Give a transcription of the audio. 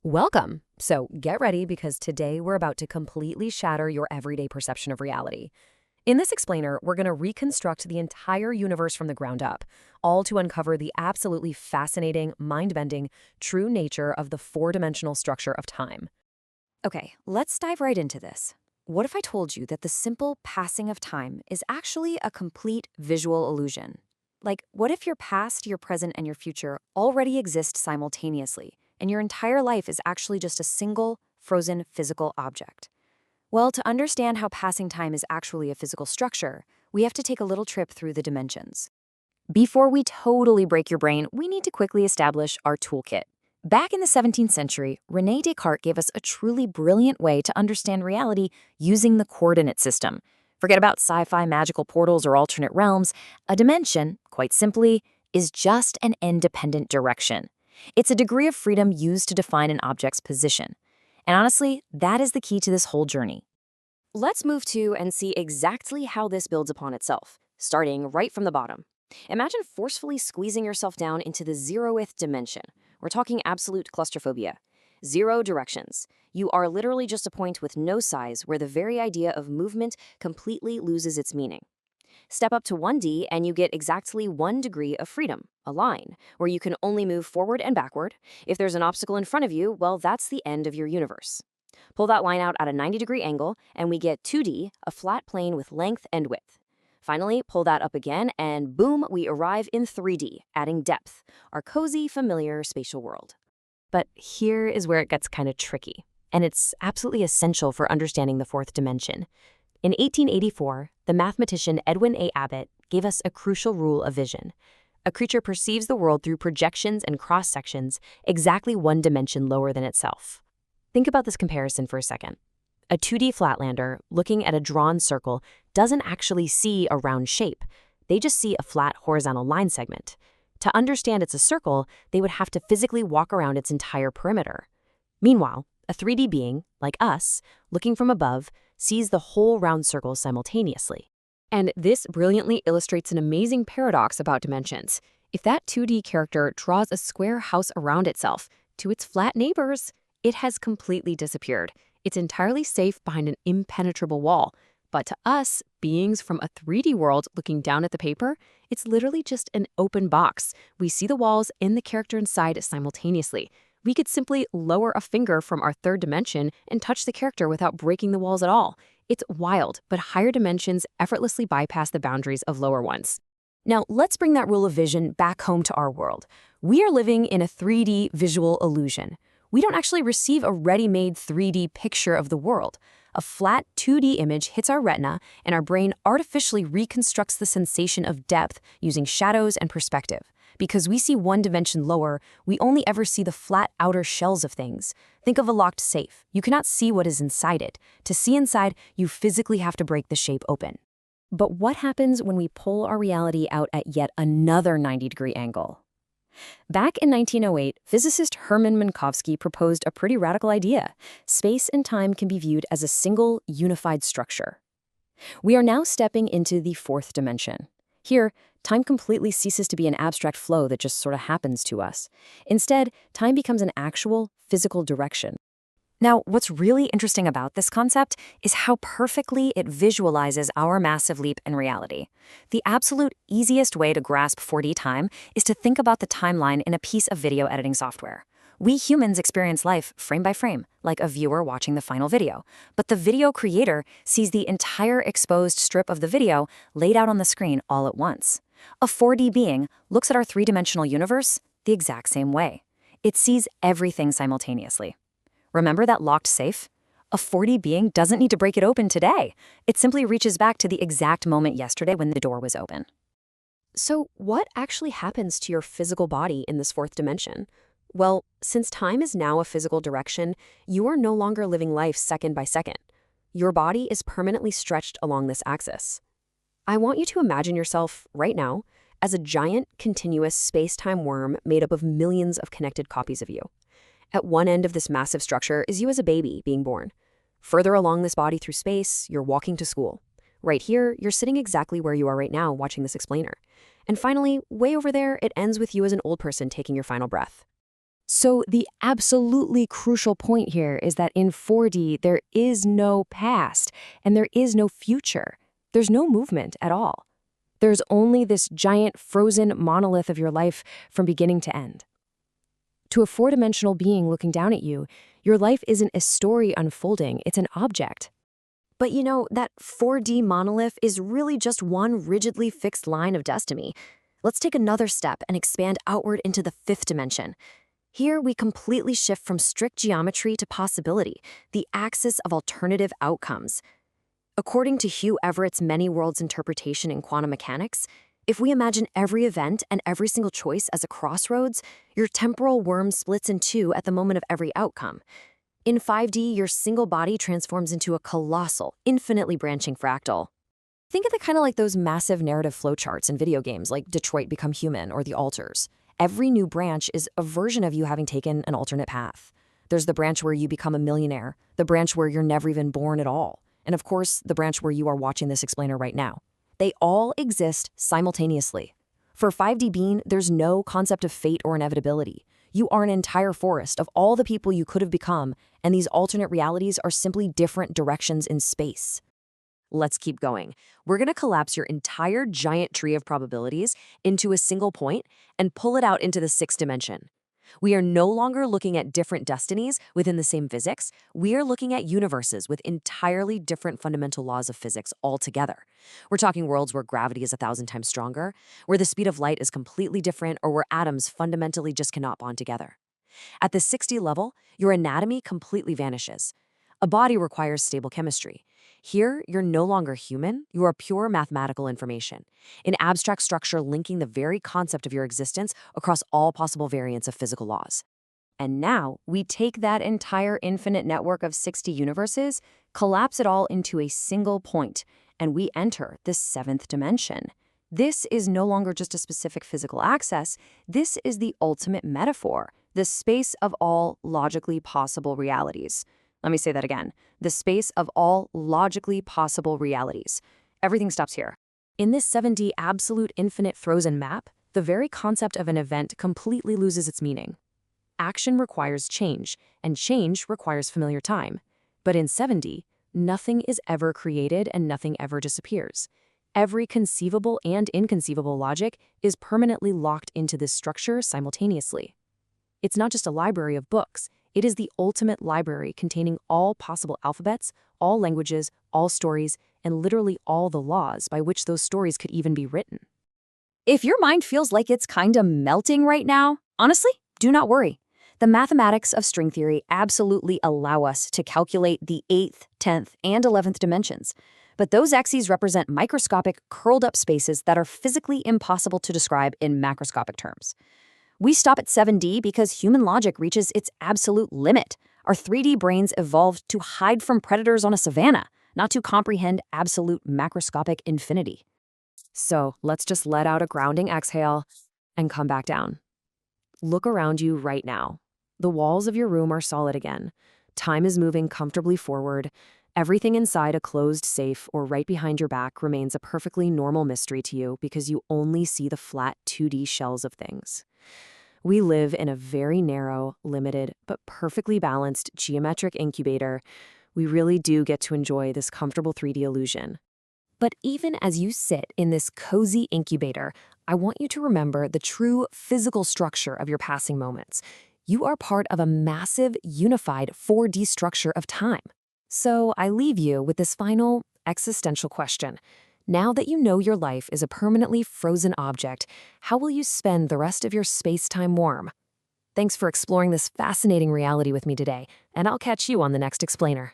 Welcome! So get ready because today we're about to completely shatter your everyday perception of reality. In this explainer, we're going to reconstruct the entire universe from the ground up, all to uncover the absolutely fascinating, mind-bending, true nature of the four-dimensional structure of time. Okay, let's dive right into this. What if I told you that the simple passing of time is actually a complete visual illusion? Like, what if your past, your present, and your future already exist simultaneously, and your entire life is actually just a single, frozen physical object? Well, to understand how passing time is actually a physical structure, we have to take a little trip through the dimensions. Before we totally break your brain, we need to quickly establish our toolkit. Back in the 17th century, René Descartes gave us a truly brilliant way to understand reality using the coordinate system. Forget about sci-fi magical portals or alternate realms. A dimension, quite simply, is just an independent direction. It's a degree of freedom used to define an object's position. And honestly, that is the key to this whole journey. Let's move to and see exactly how this builds upon itself, starting right from the bottom. Imagine forcefully squeezing yourself down into the 0th dimension. We're talking absolute claustrophobia. 0 directions. You are literally just a point with no size where the very idea of movement completely loses its meaning. Step up to 1D and you get exactly 1 degree of freedom, a line, where you can only move forward and backward. If there's an obstacle in front of you, well, that's the end of your universe. Pull that line out at a 90-degree angle, and we get 2D, a flat plane with length and width. Finally, pull that up again, and boom, we arrive in 3D, adding depth, our cozy, familiar spatial world. But here is where it gets kind of tricky, and it's absolutely essential for understanding the fourth dimension. In 1884, the mathematician Edwin A. Abbott gave us a crucial rule of vision. A creature perceives the world through projections and cross-sections exactly 1 dimension lower than itself. Think about this comparison for a second. A 2D flatlander looking at a drawn circle doesn't actually see a round shape. They just see a flat horizontal line segment. To understand it's a circle, they would have to physically walk around its entire perimeter. Meanwhile, a 3D being, like us, looking from above, sees the whole round circle simultaneously. And this brilliantly illustrates an amazing paradox about dimensions. If that 2D character draws a square house around itself, to its flat neighbors, it has completely disappeared. It's entirely safe behind an impenetrable wall. But to us, beings from a 3D world looking down at the paper, it's literally just an open box. We see the walls and the character inside simultaneously. We could simply lower a finger from our 3rd dimension and touch the character without breaking the walls at all. It's wild, but higher dimensions effortlessly bypass the boundaries of lower ones. Now, let's bring that rule of vision back home to our world. We are living in a 3D visual illusion. We don't actually receive a ready-made 3D picture of the world. A flat 2D image hits our retina, and our brain artificially reconstructs the sensation of depth using shadows and perspective. Because we see 1 dimension lower, we only ever see the flat outer shells of things. Think of a locked safe. You cannot see what is inside it. To see inside, you physically have to break the shape open. But what happens when we pull our reality out at yet another 90-degree angle? Back in 1908, physicist Hermann Minkowski proposed a pretty radical idea. Space and time can be viewed as a single, unified structure. We are now stepping into the 4th dimension. Here, time completely ceases to be an abstract flow that just sort of happens to us. Instead, time becomes an actual, physical direction. Now, what's really interesting about this concept is how perfectly it visualizes our massive leap in reality. The absolute easiest way to grasp 4D time is to think about the timeline in a piece of video editing software. We humans experience life frame by frame, like a viewer watching the final video. But the video creator sees the entire exposed strip of the video laid out on the screen all at once. A 4D being looks at our 3-dimensional universe the exact same way. It sees everything simultaneously. Remember that locked safe? A 4D being doesn't need to break it open today. It simply reaches back to the exact moment yesterday when the door was open. So what actually happens to your physical body in this 4th dimension? Well, since time is now a physical direction, you are no longer living life second by second. Your body is permanently stretched along this axis. I want you to imagine yourself, right now, as a giant, continuous space-time worm made up of millions of connected copies of you. At one end of this massive structure is you as a baby being born. Further along this body through space, you're walking to school. Right here, you're sitting exactly where you are right now watching this explainer. And finally, way over there, it ends with you as an old person taking your final breath. So the absolutely crucial point here is that in 4D, there is no past and there is no future. There's no movement at all. There's only this giant frozen monolith of your life from beginning to end. To a four-dimensional being looking down at you, your life isn't a story unfolding, it's an object. But you know, that 4D monolith is really just one rigidly fixed line of destiny. Let's take another step and expand outward into the fifth dimension. Here, we completely shift from strict geometry to possibility, the axis of alternative outcomes. According to Hugh Everett's many worlds interpretation in quantum mechanics, if we imagine every event and every single choice as a crossroads, your temporal worm splits in two at the moment of every outcome. In 5D, your single body transforms into a colossal, infinitely branching fractal. Think of it kind of like those massive narrative flowcharts in video games like Detroit Become Human or The Alters. Every new branch is a version of you having taken an alternate path. There's the branch where you become a millionaire, the branch where you're never even born at all, and of course, the branch where you are watching this explainer right now. They all exist simultaneously. For 5D being, there's no concept of fate or inevitability. You are an entire forest of all the people you could have become, and these alternate realities are simply different directions in space. Let's keep going. We're going to collapse your entire giant tree of probabilities into a single point and pull it out into the sixth dimension. We are no longer looking at different destinies within the same physics. We are looking at universes with entirely different fundamental laws of physics altogether. We're talking worlds where gravity is 1,000 times stronger, where the speed of light is completely different, or where atoms fundamentally just cannot bond together. At the 6D level, your anatomy completely vanishes. A body requires stable chemistry. Here, you're no longer human, you are pure mathematical information, an abstract structure linking the very concept of your existence across all possible variants of physical laws. And now, we take that entire infinite network of 60 universes, collapse it all into a single point, and we enter the seventh dimension. This is no longer just a specific physical access, this is the ultimate metaphor, the space of all logically possible realities. Let me say that again. The space of all logically possible realities. Everything stops here. In this 7D absolute infinite frozen map, the very concept of an event completely loses its meaning. Action requires change, and change requires familiar time. But in 7D, nothing is ever created and nothing ever disappears. Every conceivable and inconceivable logic is permanently locked into this structure simultaneously. It's not just a library of books. It is the ultimate library containing all possible alphabets, all languages, all stories, and literally all the laws by which those stories could even be written. If your mind feels like it's kinda melting right now, honestly, do not worry. The mathematics of string theory absolutely allow us to calculate the 8th, 10th, and 11th dimensions. But those axes represent microscopic, curled-up spaces that are physically impossible to describe in macroscopic terms. We stop at 7D because human logic reaches its absolute limit. Our 3D brains evolved to hide from predators on a savanna, not to comprehend absolute macroscopic infinity. So let's just let out a grounding exhale and come back down. Look around you right now. The walls of your room are solid again. Time is moving comfortably forward. Everything inside a closed safe or right behind your back remains a perfectly normal mystery to you because you only see the flat 2D shells of things. We live in a very narrow, limited, but perfectly balanced geometric incubator. We really do get to enjoy this comfortable 3D illusion. But even as you sit in this cozy incubator, I want you to remember the true physical structure of your passing moments. You are part of a massive, unified 4D structure of time. So I leave you with this final existential question. Now that you know your life is a permanently frozen object, how will you spend the rest of your space-time warm? Thanks for exploring this fascinating reality with me today, and I'll catch you on the next explainer.